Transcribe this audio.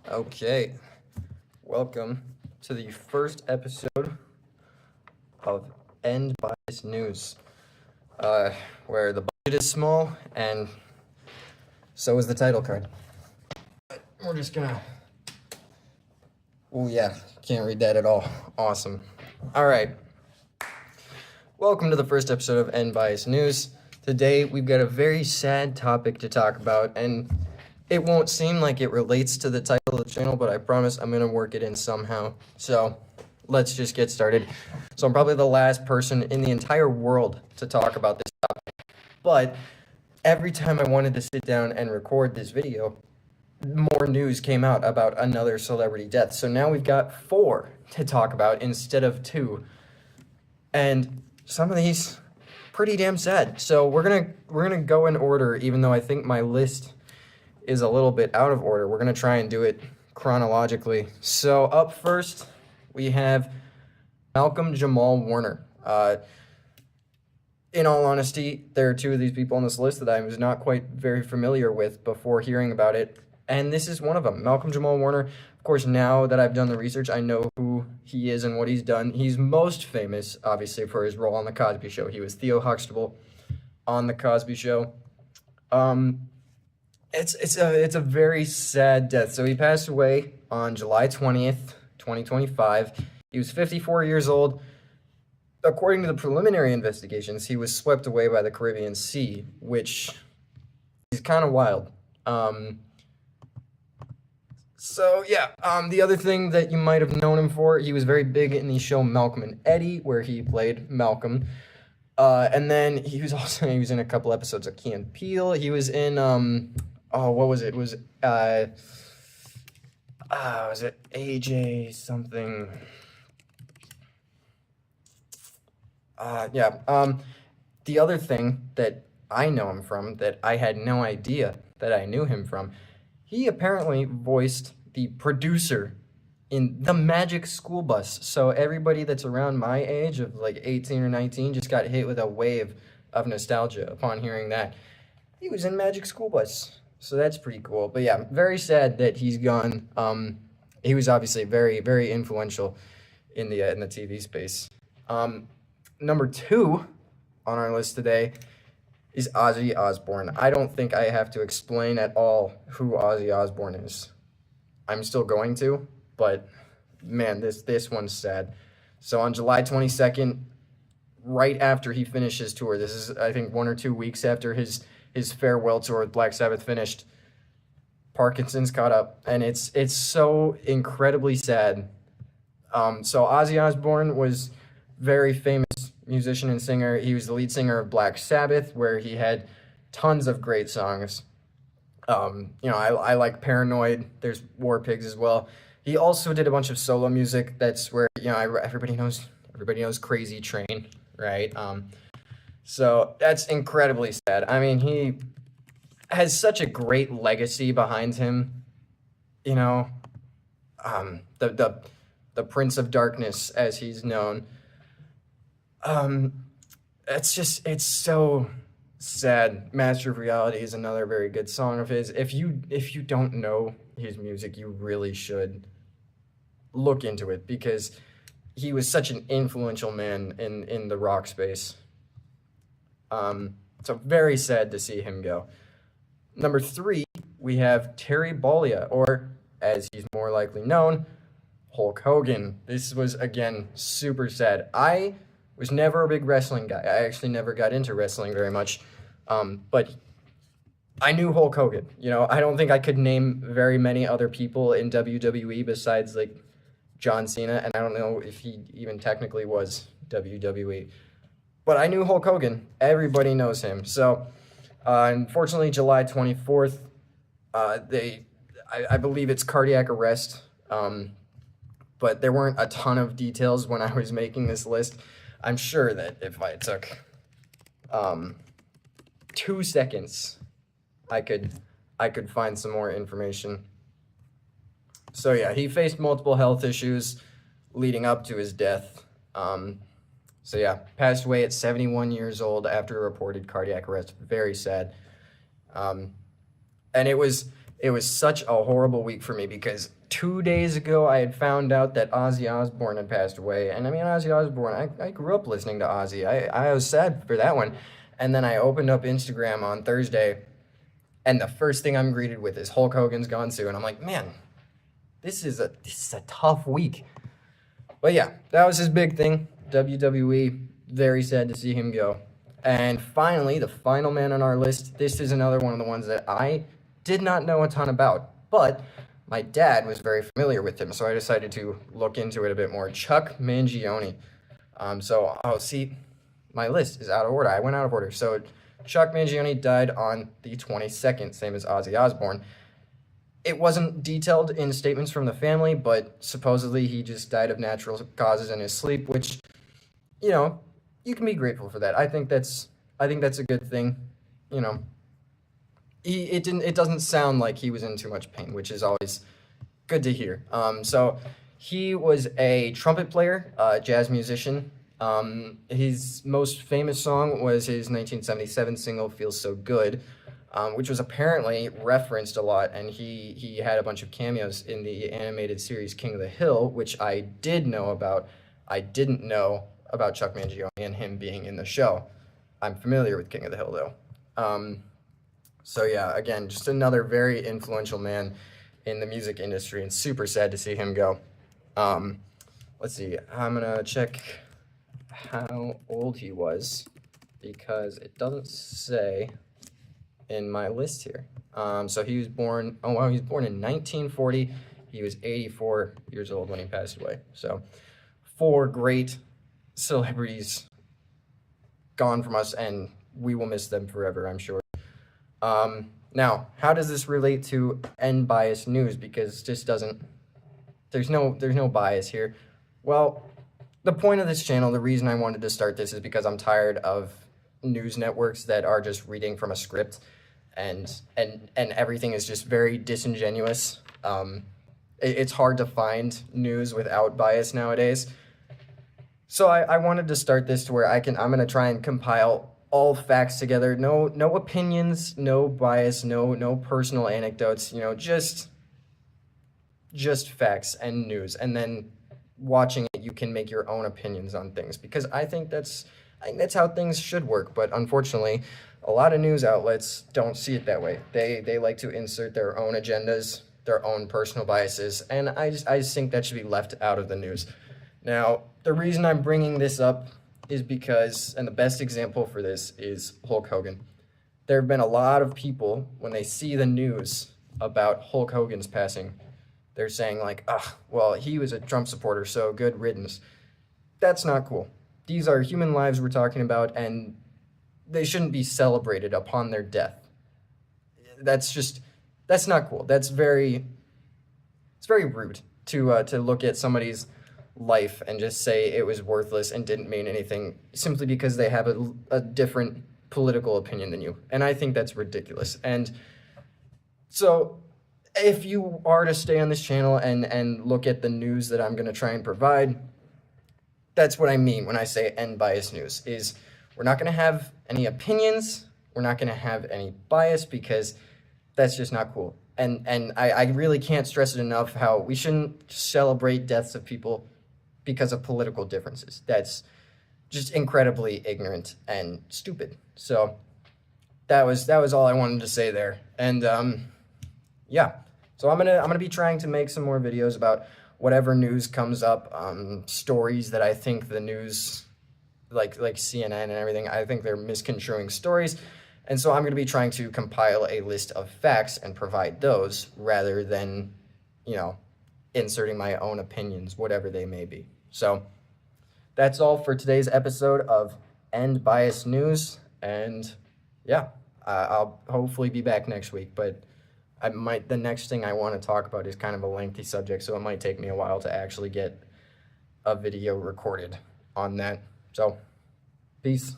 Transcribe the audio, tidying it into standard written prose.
Okay, welcome to the first episode of End Bias News, where the budget is small and so is the title card. We're just gonna. Oh yeah, can't read that at all. Awesome. All right. Welcome to the first episode of End Bias News. Today we've got a very sad topic to talk about, and it won't seem like it relates to the title of the channel, but I promise I'm going to work it in somehow. So let's just get started. So I'm probably the last person in the entire world to talk about this topic, but every time I wanted to sit down and record this video, more news came out about another celebrity death. So now we've got 4 to talk about instead of 2. And some of these pretty damn sad. So we're going to go in order, even though I think my list is a little bit out of order. We're going to try and do it chronologically. So up first, we have Malcolm-Jamal Warner. In all honesty, there are 2 of these people on this list that I was not quite very familiar with before hearing about it, and this is one of them. Malcolm-Jamal Warner, of course, now that I've done the research, I know who he is and what he's done. He's most famous, obviously, for his role on The Cosby Show. He was Theo Huxtable on The Cosby Show. It's a very sad death. So he passed away on July 20th, 2025. He was 54 years old. According to the preliminary investigations, he was swept away by the Caribbean Sea, which is kind of wild. The other thing that you might have known him for, he was very big in the show Malcolm and Eddie, where he played Malcolm. And then he was in a couple episodes of Key and Peele. He was in what was it? Was it AJ something? The other thing that I know him from, that I had no idea that I knew him from, he apparently voiced the producer in The Magic School Bus. So everybody that's around my age of like 18 or 19 just got hit with a wave of nostalgia upon hearing that. He was in Magic School Bus. So that's pretty cool. But yeah, very sad that he's gone. He was obviously very, very influential in the TV space. Number 2 on our list today is Ozzy Osbourne. I don't think I have to explain at all who Ozzy Osbourne is. I'm still going to, but man, this one's sad. So on July 22nd, right after he finished his tour, this is I think 1 or 2 weeks after his farewell tour with Black Sabbath finished, Parkinson's caught up, and it's so incredibly sad. So Ozzy Osbourne was very famous musician and singer. He was the lead singer of Black Sabbath, where he had tons of great songs. I like Paranoid. There's War Pigs as well. He also did a bunch of solo music. That's where everybody knows Crazy Train, right? So that's incredibly sad. I mean, he has such a great legacy behind him. The Prince of Darkness, as he's known. It's so sad. Master of Reality is another very good song of his. If you don't know his music, you really should look into it, because he was such an influential man in the rock space. So very sad to see him go. Number 3, we have Terry Bollea, or as he's more likely known, Hulk Hogan. This was, again, super sad. I was never a big wrestling guy. I actually never got into wrestling very much. But I knew Hulk Hogan. I don't think I could name very many other people in WWE besides like John Cena, and I don't know if he even technically was WWE. But I knew Hulk Hogan. Everybody knows him. So, unfortunately, July 24th, I believe it's cardiac arrest. But there weren't a ton of details when I was making this list. I'm sure that if I took 2 seconds, I could find some more information. So yeah, he faced multiple health issues leading up to his death. So yeah, passed away at 71 years old after a reported cardiac arrest. Very sad. And it was such a horrible week for me because 2 days ago I had found out that Ozzy Osbourne had passed away. And I mean, Ozzy Osbourne, I grew up listening to Ozzy. I was sad for that one. And then I opened up Instagram on Thursday, and the first thing I'm greeted with is Hulk Hogan's gone soon. And I'm like, man, this is a tough week. But yeah, that was his big thing. WWE, very sad to see him go. And finally, the final man on our list. This is another one of the ones that I did not know a ton about, but my dad was very familiar with him, so I decided to look into it a bit more. Chuck Mangione. See, my list is out of order. I went out of order. So Chuck Mangione died on the 22nd, same as Ozzy Osbourne. It wasn't detailed in statements from the family, but supposedly he just died of natural causes in his sleep, which, you know, you can be grateful for that. I think that's a good thing. You know, it doesn't sound like he was in too much pain, which is always good to hear. So he was a trumpet player, jazz musician. His most famous song was his 1977 single "Feels So Good," which was apparently referenced a lot, and he had a bunch of cameos in the animated series King of the Hill, which I did know about. I didn't know about Chuck Mangione and him being in the show. I'm familiar with King of the Hill, though. So yeah, again, just another very influential man in the music industry, and super sad to see him go. Let's see, I'm gonna check how old he was, because it doesn't say in my list here. So he was born, he was born in 1940. He was 84 years old when he passed away. So 4 great celebrities gone from us, and we will miss them forever, I'm sure. Now, how does this relate to end bias news? Because this doesn't, there's no bias here. Well, the point of this channel, the reason I wanted to start this is because I'm tired of news networks that are just reading from a script, and everything is just very disingenuous. It's hard to find news without bias nowadays. So I wanted to start this to where I'm gonna try and compile all facts together. No opinions, no bias, no personal anecdotes, just facts and news. And then watching it, you can make your own opinions on things, because I think that's how things should work. But unfortunately, a lot of news outlets don't see it that way. They like to insert their own agendas, their own personal biases, and I just think that should be left out of the news. Now, the reason I'm bringing this up is because, and the best example for this is Hulk Hogan. There have been a lot of people, when they see the news about Hulk Hogan's passing, they're saying like, well, he was a Trump supporter, so good riddance. That's not cool. These are human lives we're talking about, and they shouldn't be celebrated upon their death. That's not cool. It's very rude to look at somebody's life and just say it was worthless and didn't mean anything simply because they have a different political opinion than you. And I think that's ridiculous. And so if you are to stay on this channel and look at the news that I'm going to try and provide, that's what I mean when I say end bias news, is we're not going to have any opinions, we're not going to have any bias, because that's just not cool. And I really can't stress it enough how we shouldn't celebrate deaths of people because of political differences. That's just incredibly ignorant and stupid. So that was all I wanted to say there. And yeah, so I'm gonna be trying to make some more videos about whatever news comes up, stories that I think the news, like CNN and everything, I think they're misconstruing stories. And so I'm going to be trying to compile a list of facts and provide those, rather than, inserting my own opinions, whatever they may be. So that's all for today's episode of End Bias News. And yeah, I'll hopefully be back next week, but the next thing I want to talk about is kind of a lengthy subject, so it might take me a while to actually get a video recorded on that. So, peace.